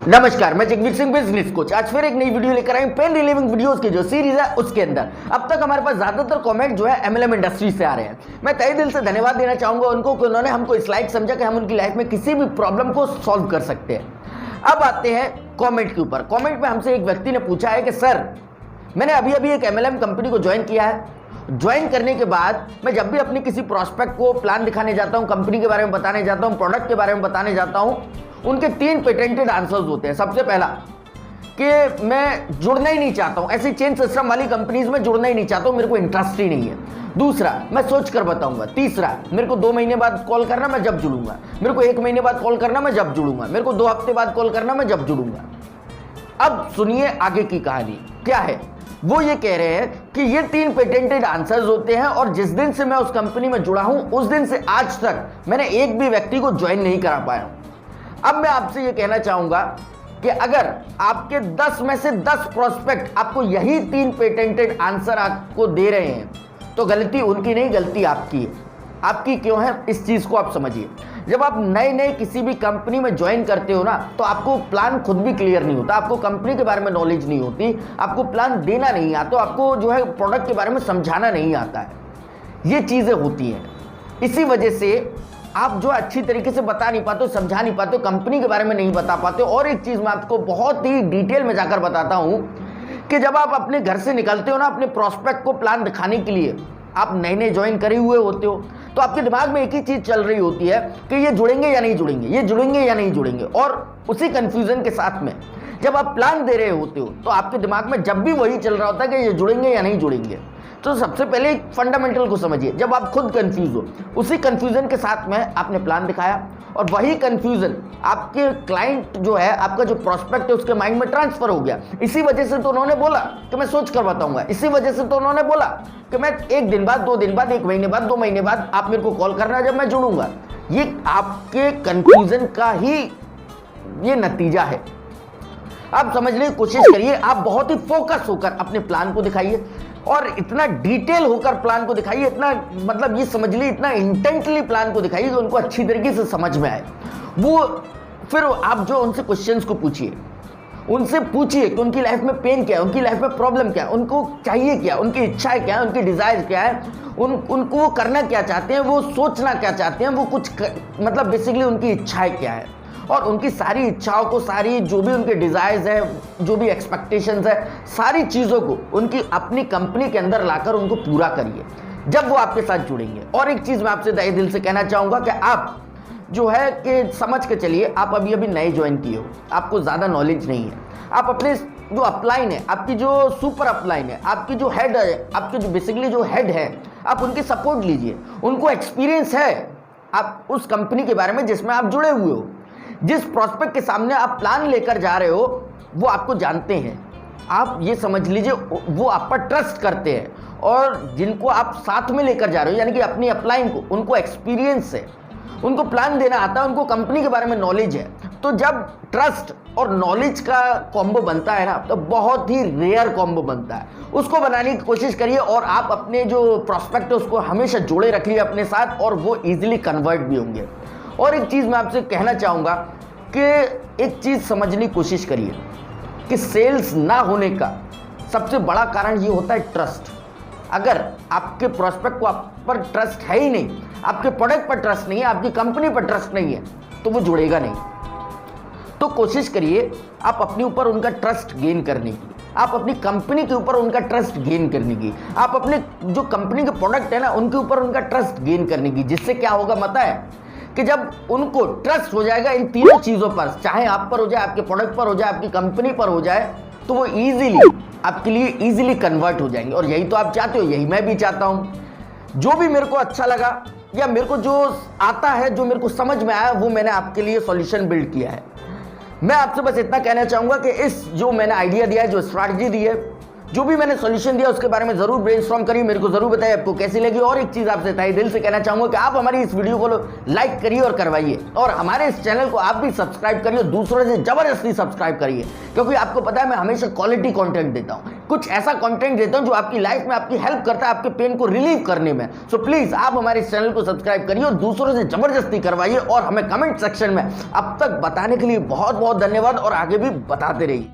नमस्कार, मैं Jagveer Singh business coach आज फिर एक नई वीडियो लेकर आई पेन रिलीविंग वीडियोस की जो सीरीज है उसके अंदर अब तक हमारे पास ज्यादातर कमेंट जो है एमएलएम इंडस्ट्री से आ रहे हैं। मैं तहे दिल से धन्यवाद देना चाहूंगा उनको कि उन्होंने हमको इस लायक समझा कि हम उनकी लाइफ में किसी भी प्रॉब्लम को सॉल्व कर सकते हैं। अब आते हैं कॉमेंट के ऊपर। कॉमेंट में हमसे एक व्यक्ति ने पूछा है कि सर, मैंने अभी एक एमएलएम कंपनी को ज्वाइन किया है। ज्वाइन करने के बाद मैं जब भी अपनी किसी प्रोस्पेक्ट को प्लान दिखाने जाता हूं, कंपनी के बारे में बताने जाता हूं, प्रोडक्ट के बारे में बताने जाता हूं, उनके 3 पेटेंटेड आंसर्स होते हैं। सबसे पहला कि मैं जुड़ना ही नहीं चाहता हूं, ऐसी चेन सिस्टम वाली कंपनीज में जुड़ना ही नहीं चाहता हूं, मेरे को इंटरेस्ट ही नहीं है। दूसरा, मैं सोच कर बताऊंगा। तीसरा, मेरे को 2 महीने बाद कॉल करना, मैं जब जुड़ूंगा। मेरे को 1 महीने बाद कॉल करना, मैं जब जुड़ूंगा। मेरे को 2 हफ्ते बाद कॉल करना, मैं जब जुड़ूंगा। अब सुनिए आगे की कहानी क्या है। वो ये कह रहे हैं कि ये 3 पेटेंटेड आंसर्स होते हैं और जिस दिन से मैं उस कंपनी में जुड़ा हूं उस दिन से आज तक मैंने एक भी व्यक्ति को ज्वाइन नहीं करा पाया। अब मैं आपसे ये कहना चाहूंगा कि अगर आपके 10 में से 10 प्रोस्पेक्ट आपको यही 3 पेटेंटेड आंसर आपको दे रहे हैं तो गलती उनकी नहीं, गलती आपकी है। आपकी क्यों है, इस चीज को आप समझिए। जब आप नए किसी भी कंपनी में ज्वाइन करते हो ना तो आपको प्लान खुद भी क्लियर नहीं होता, आपको कंपनी के बारे में नॉलेज नहीं होती, आपको प्लान देना नहीं आता, आपको जो है प्रोडक्ट के बारे में समझाना नहीं आता है। ये चीजें होती हैं। इसी वजह से आप जो अच्छी तरीके से बता नहीं पाते हो, समझा नहीं पाते हो, कंपनी के बारे में नहीं बता पाते हो। और एक चीज मैं आपको बहुत ही डिटेल में जाकर बताता हूं कि जब आप अपने घर से निकलते हो ना अपने प्रोस्पेक्ट को प्लान दिखाने के लिए, आप नए ज्वाइन करे हुए होते हो तो आपके दिमाग में एक ही चीज चल रही होती है कि ये जुड़ेंगे या नहीं जुड़ेंगे, ये जुड़ेंगे या नहीं जुड़ेंगे। और उसी कंफ्यूजन के साथ में जब आप प्लान दे रहे होते हो तो आपके दिमाग में जब भी वही चल रहा होता है कि ये जुड़ेंगे या नहीं जुड़ेंगे। तो सबसे पहले एक फंडामेंटल को समझिए। जब आप खुद कंफ्यूज हो, उसी कंफ्यूजन के साथ में आपने प्लान दिखाया और वही कंफ्यूजन आपके क्लाइंट जो है, आपका जो प्रोस्पेक्ट है, उसके माइंड में ट्रांसफर हो गया। इसी वजह से तो उन्होंने बोला कि मैं सोच कर बताऊंगा। इसी वजह से तो उन्होंने बोला कि मैं 1 दिन बाद, 2 दिन बाद, 1 महीने बाद, 2 महीने बाद आप मेरे को कॉल करना जब मैं जुड़ूंगा। ये आपके कंफ्यूजन का ही ये नतीजा है। आप समझने की कोशिश करिए। आप बहुत ही फोकस होकर अपने प्लान को दिखाइए और इतना डिटेल होकर प्लान को दिखाइए, इतना मतलब ये समझ लीजिए इतना इंटेंटली प्लान को दिखाइए कि उनको अच्छी तरीके से समझ में आए। वो फिर आप जो उनसे क्वेश्चंस को पूछिए, उनसे पूछिए कि उनकी लाइफ में पेन क्या है, उनकी लाइफ में प्रॉब्लम क्या है, उनको चाहिए क्या, उनकी इच्छाएं क्या है, उनकी डिजायर क्या है, उनको वो करना क्या चाहते हैं, वो सोचना क्या चाहते हैं, वो मतलब बेसिकली उनकी इच्छाएं क्या है। और उनकी सारी इच्छाओं को, सारी जो भी उनके डिजायर्स है, जो भी एक्सपेक्टेशंस है, सारी चीज़ों को उनकी अपनी कंपनी के अंदर लाकर उनको पूरा करिए जब वो आपके साथ जुड़ेंगे। और एक चीज़ मैं आपसे तहे दिल से कहना चाहूँगा कि आप जो है कि समझ के चलिए, आप अभी नए ज्वाइन किए हो, आपको ज़्यादा नॉलेज नहीं है। आप अपने जो अपलाइन है, आपकी जो सुपर अपलाइन है, आपकी जो हेड है, आपके जो बेसिकली जो हेड है, आप उनकी सपोर्ट लीजिए। उनको एक्सपीरियंस है आप उस कंपनी के बारे में जिसमें आप जुड़े हुए हो। जिस प्रोस्पेक्ट के सामने आप प्लान लेकर जा रहे हो वो आपको जानते हैं। आप ये समझ लीजिए वो आप पर ट्रस्ट करते हैं। और जिनको आप साथ में लेकर जा रहे हो यानी कि अपनी अपलाइन को, उनको एक्सपीरियंस है, उनको प्लान देना आता है, उनको कंपनी के बारे में नॉलेज है। तो जब ट्रस्ट और नॉलेज का कॉम्बो बनता है ना तो बहुत ही रेयर कॉम्बो बनता है। उसको बनाने की कोशिश करिए और आप अपने जो प्रोस्पेक्ट है उसको हमेशा जोड़े रखिए अपने साथ और वो ईजिली कन्वर्ट भी होंगे। और एक चीज़ मैं आपसे कहना चाहूँगा कि एक चीज़ समझने की कोशिश करिए कि सेल्स ना होने का सबसे बड़ा कारण ये होता है ट्रस्ट। अगर आपके प्रोस्पेक्ट को आप पर ट्रस्ट है ही नहीं, आपके प्रोडक्ट पर ट्रस्ट नहीं है, आपकी कंपनी पर ट्रस्ट नहीं है तो वो जुड़ेगा नहीं। तो कोशिश करिए आप अपने ऊपर उनका ट्रस्ट गेन करने की, आप अपनी कंपनी के ऊपर उनका ट्रस्ट गेन करने की, आप अपने जो कंपनी के प्रोडक्ट है ना उनके ऊपर उनका ट्रस्ट गेन करने की। जिससे क्या होगा पता है कि जब उनको ट्रस्ट हो जाएगा इन तीनों चीज़ों पर, चाहे आप पर हो जाए, आपके प्रोडक्ट पर हो जाए, आपकी कंपनी पर हो जाए, तो वो इजीली आपके लिए इजीली कन्वर्ट हो जाएंगे। और यही तो आप चाहते हो, यही मैं भी चाहता हूँ। जो भी मेरे को अच्छा लगा या मेरे को जो आता है, जो मेरे को समझ में आया, वो मैंने आपके लिए सॉल्यूशन बिल्ड किया है। मैं आपसे बस इतना कहना चाहूँगा कि इस जो मैंने आइडिया दिया है, जो स्ट्रैटेजी दी है, जो भी मैंने सॉल्यूशन दिया उसके बारे में जरूर ब्रेनस्टॉर्म करिए, मेरे को जरूर बताइए आपको कैसी लगी। और एक चीज आपसे तहे दिल से कहना चाहूंगा कि आप हमारी इस वीडियो को लाइक करिए और करवाइए और हमारे इस चैनल को आप भी सब्सक्राइब करिए, दूसरों से जबरदस्ती सब्सक्राइब करिए, क्योंकि आपको पता है मैं हमेशा क्वालिटी कंटेंट देता हूं। कुछ ऐसा कंटेंट देता हूं जो आपकी लाइफ में आपकी हेल्प करता है, आपके पेन को रिलीव करने में। सो प्लीज आप हमारे इस चैनल को सब्सक्राइब करिए और दूसरों से जबरदस्ती करवाइए और हमें कमेंट सेक्शन में अब तक बताने के लिए बहुत बहुत धन्यवाद और आगे भी बताते रहिए।